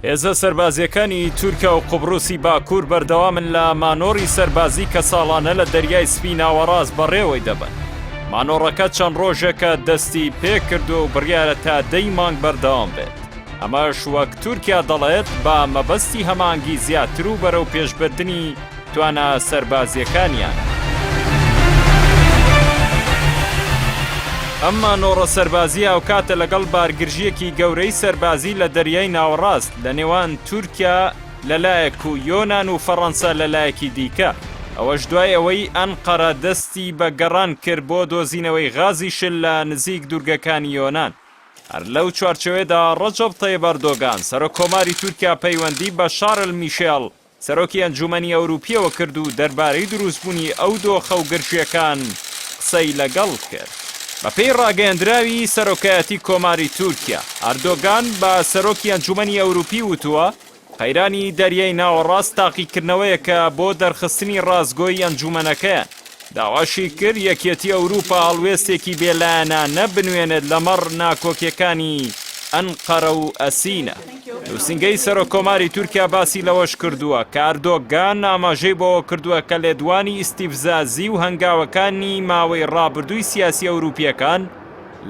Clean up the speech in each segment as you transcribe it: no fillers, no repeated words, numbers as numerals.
هێزە سەربازیەکانی تورکیا و قوبروسی باکوور بەردەوامن لە مانۆڕی سەربازی کە ساڵانە لە دەریای سپی ناوەڕاست بەڕێوەی دەبن. مانۆڕەکە چەند ڕۆژێکە دەستی پێکردو و بڕیارە تا 10 مانگ بەردەوام بێت. ئەمەش وەک تورکیا دەڵێت بە مەبەستی هەمانگی زیاتر و بەرەو پێشبردننی توانە سەربازیەکانیان. ئەمما نۆڕە سەربازی ئەو کاتە لەگەڵ بارگرژیەکی گەورەی سەربازی لە دەریای ناوەڕاست لە نێوان تورکیا لەلایەک و یۆنان و فەڕەنسا لەلایەکی دیکە. ئەوەش دوای ئەوەی ئەنقەرە دەستی بە گەڕان کرد بۆ دۆزینەوەی غازی شل لە نزیک دوورگەکانی یۆنان. هەر لەو چوارچەوەیەدا ڕەجەب تەیب ئەردۆغان سەرۆکۆماری تورکیا پەیوەندی بە شارل میشێڵ سەرۆکی ئەنجومەنی ئەوروپیەوە کرد و دەربارەی دروستبوونی ئەو دۆخە و گرژیەکان قسەی لەگەڵ کرد. بەپێی ڕاگەیەندراوی سەرۆکایەتی کۆماری تورکیا، ئەردۆغان بە سەرۆکی ئەنجومەنی ئەوروپی وتووە قەیرانی دەریای ناوەڕاست تاقیکردنەوەیەکە بۆ دەرخستنی ڕازگۆی ئەنجومەنەکەیان. داواشی کرد یەکێتی ئەوروپا هەڵوێستێکی بێلایەنانە بنوێنێت لەمەڕ ناکۆکیەکانی ئەنقەرە و ئەسینە. نووسینگەی سەرۆکۆماری تورکیا باسی لەوەش کردووە کە ئەردۆغان ئاماژەی بۆەوە کردووە کە لێدوانی ئیستیفزازی و هەنگاوەکانی ماوەی ڕابردووی سیاسی ئەوروپیەکان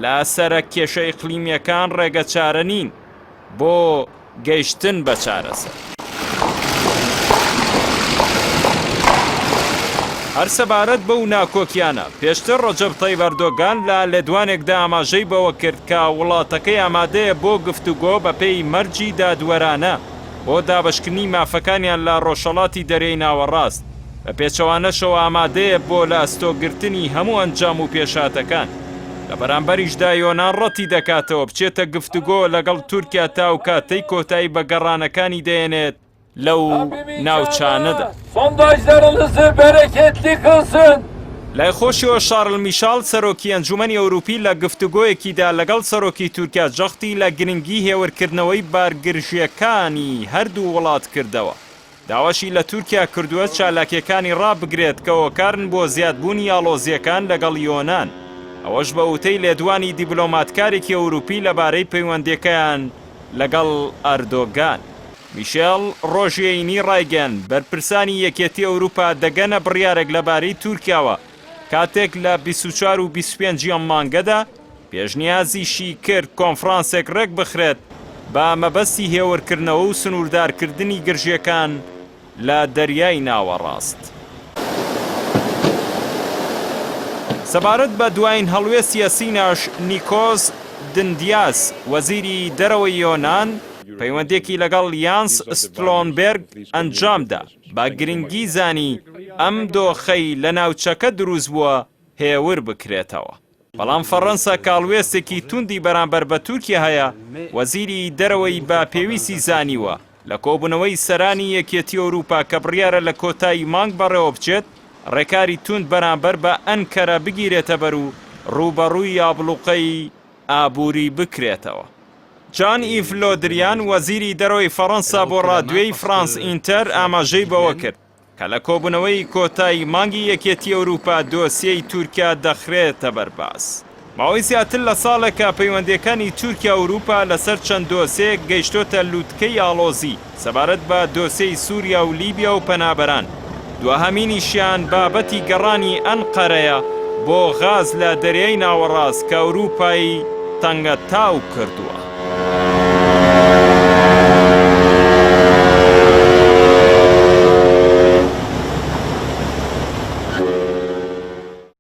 لە سەرە کێشە ئیقلیمیەکان ڕێگە چارە نین بۆ گەیشتن بە چارەسەر. هەر سەبارەت بەو ناکۆکیانە پێشتر ڕەجەب تەیب ئەردۆغان لە لێدوانێکدا ئاماژەی بەوە کرد کە وڵاتەکەی ئامادەیە بۆ گفتوگۆ بەپێی مەرجی دادوەرانە بۆ دابشکردنی مافەکانیان لە ڕۆژهەڵاتی دەریای ناوەڕاست. بە پێچەوانەشەوە ئامادەیە بۆ لە ئەستۆگرتنی هەموو ئەنجام و پێشاتەکان. لە بەرامبەریشدا یۆنان ڕەتی دەکاتەوە بچێتە گفتوگۆ لەگەڵ تورکیا تا و کاتەی کۆتایی بە گەڕانەکانی دێنێت لەو ناوچانەدا. سۆنداژlarınızı bereketli kılsın. لای خۆشیەوە شارل میشال سەرۆکی ئەنجومەنی ئەوروپی لە گفتوگۆیەکیدا لەگەڵ سەرۆکی تورکیا جەختی لە گرنگی هێورکردنەوەی بارگرژیەکانی هەردوو وڵات کردەوە. داواشی لە تورکیا کردووە چالاکیەکانی ڕابگرێت کە هۆکارن بۆ زیادبوونی ئاڵۆزیەکان لەگەڵ یۆنان. ئەوەش بە وتەی لێدوانی دیبلۆماتکارێکی ئەوروپی لەبارەی پەیوەندیەکەیان لەگەڵ ئەردۆغان. میشێڵ ڕۆژێنی ڕایگەن بەرپرسانی یەکێتی ئەوروپا دەگەنە بڕیارێک لەبارەی تورکیاوە کاتێک لە 24 و 25 مانگەدا پێشنیازیشی کرد کۆنفرانسێک ڕێک بخرێت بە مەبەستی هێورکردنەوە و سنووردارکردنی گرژیەکان لە دەریای ناوەڕاست. سەبارەت بە دوایین هەڵوێستی ئەسیناش نیکۆس دندیاس وەزیری دەرەوەی یۆنان پەیوەندێکی لەگەڵ یانس ستۆلتەنبێرگ ئەنجامدا با گرنگی زانی ئەم دۆخەی لە ناوچەکە دروست بووە هێور بکرێتەوە. بەڵام فەڕەنسا کاڵوێستێکی توندی بەرامبەر بە تورکیا هەیە وەزیری دەرەوەی با پێویستی زانیوە لە کۆبوونەوەی سەرانی یەکێتی ئەوروپا کە بڕیارە لە کۆتایی مانگ بەڕێوە بچێت ڕێکاری توند بەرامبەر بە ئەنکەرە بگیرێتە بەر و ڕوبەڕووی یابلوقەی ئابووری بکرێتەوە. جان ئیڤ لۆدریان وەزیری دەرەوەی فەڕەنسا بۆ ڕادیۆی فرانس ئینتەر ئاماژەی بەوە کرد کە لە کۆبوونەوەی کۆتایی مانگی یەکێتی ئەوروپا دۆسیەی تورکیا دەخرێتە بەرباز. ماوەی زیاتر لە ساڵێکە پەیوەندیەکانی تورکیا ئەوروپا لەسەر چەند دۆسەیەک گەیشتۆتە لووتکەی ئاڵۆزی سەبارەت بە دۆسەی سووریا و لیبیا و پەنابەران. دووەهەمینیشیان بابەتی گەڕانی ئەنقەرەیە بۆ غاز لە دەریای ناوەڕاست کە ئەوروپای تەنگەتاو کردووە.